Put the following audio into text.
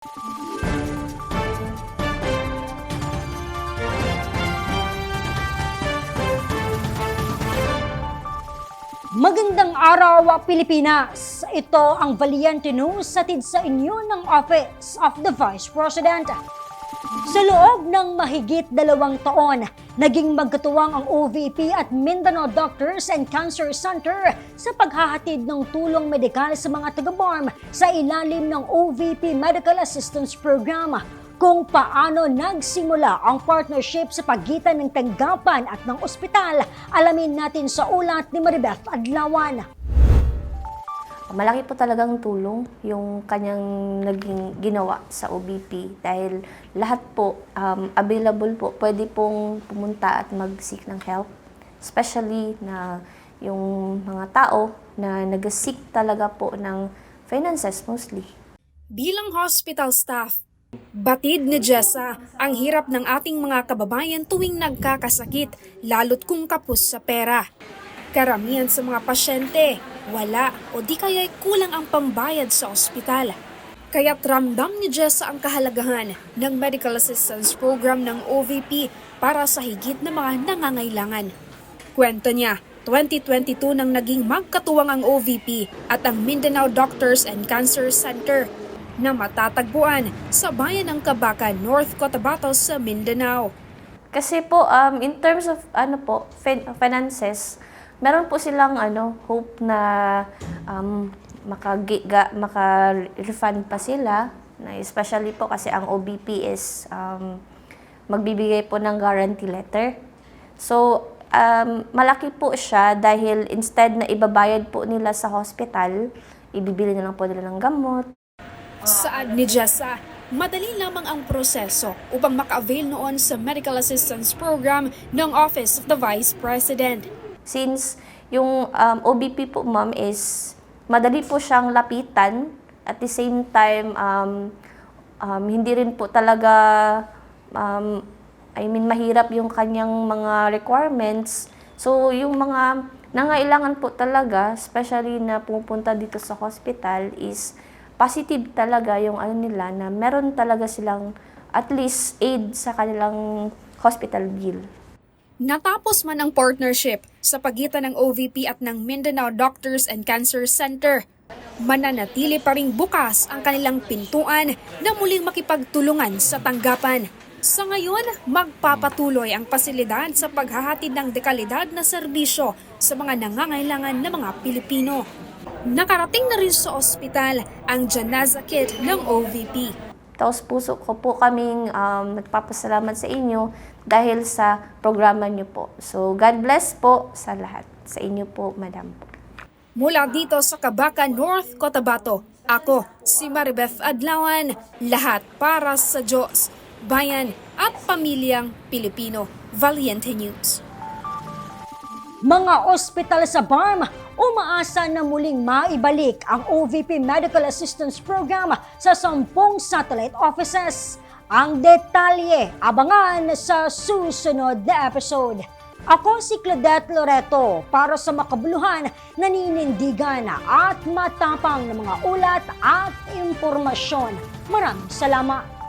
Magandang araw, Pilipinas! Ito ang Valiente News hatid sa inyo ng Office of the Vice President. Sa loob ng mahigit 2 taon, naging magkatuwang ang OVP at Mindanao Doctors and Cancer Center sa paghahatid ng tulong medikal sa mga taga-BARM sa ilalim ng OVP Medical Assistance Program. Kung paano nagsimula ang partnership sa pagitan ng tanggapan at ng ospital, alamin natin sa ulat ni Maribeth Adlawan. Malaki po talagang tulong yung kanyang naging ginawa sa OVP dahil lahat po available po, pwede pong pumunta at mag-seek ng help. Especially na yung mga tao na nag-seek talaga po ng finances mostly. Bilang hospital staff, batid ni Jessa ang hirap ng ating mga kababayan tuwing nagkakasakit, lalo't kung kapos sa pera. Karamihan sa mga pasyente, wala o di kaya'y kulang ang pambayad sa ospital. Kaya't ramdam ni Jessa ang kahalagahan ng Medical Assistance Program ng OVP para sa higit na mga nangangailangan. Kwento niya, 2022 nang naging magkatuwang ang OVP at ang Mindanao Doctors and Cancer Center na matatagpuan sa bayan ng Cabacan, North Cotabato sa Mindanao. Kasi po, in terms of finances, meron po silang hope na maka-refund pa sila, na especially po kasi ang OBP is magbibigay po ng guarantee letter. So, malaki po siya dahil instead na ibabayad po nila sa hospital, ibibili na lang po nila ng gamot. Saad ni Jessa, madali lamang ang proseso upang maka-avail noon sa Medical Assistance Program ng Office of the Vice President. Since yung OBP po, ma'am, is madali po siyang lapitan, at the same time, hindi rin po talaga, mahirap yung kanyang mga requirements. So, yung mga nangailangan po talaga, especially na pupunta dito sa hospital, is positive talaga yung nila na meron talaga silang at least aid sa kanilang hospital bill. Natapos man ang partnership sa pagitan ng OVP at ng Mindanao Doctors and Cancer Center, mananatili pa ring bukas ang kanilang pintuan na muling makipagtulungan sa tanggapan. Sa ngayon, magpapatuloy ang pasilidad sa paghahatid ng dekalidad na serbisyo sa mga nangangailangan na mga Pilipino. Nakarating na rin sa ospital ang Janaza Kit ng OVP. Taos puso ko po kaming nagpapasalamat sa inyo dahil sa programa niyo po. So, God bless po sa lahat. Sa inyo po, Madam. Mula dito sa Cabacan, North Cotabato, ako si Maribeth Adlawan, lahat para sa Diyos, bayan at pamilyang Pilipino. Valiente News. Mga ospital sa BARM, umaasa na muling maibalik ang OVP Medical Assistance Program sa 10 satellite offices. Ang detalye, abangan sa susunod na episode. Ako si Claudette Loreto para sa makabuluhan, naninindigan at matapang na mga ulat at impormasyon. Maraming salamat.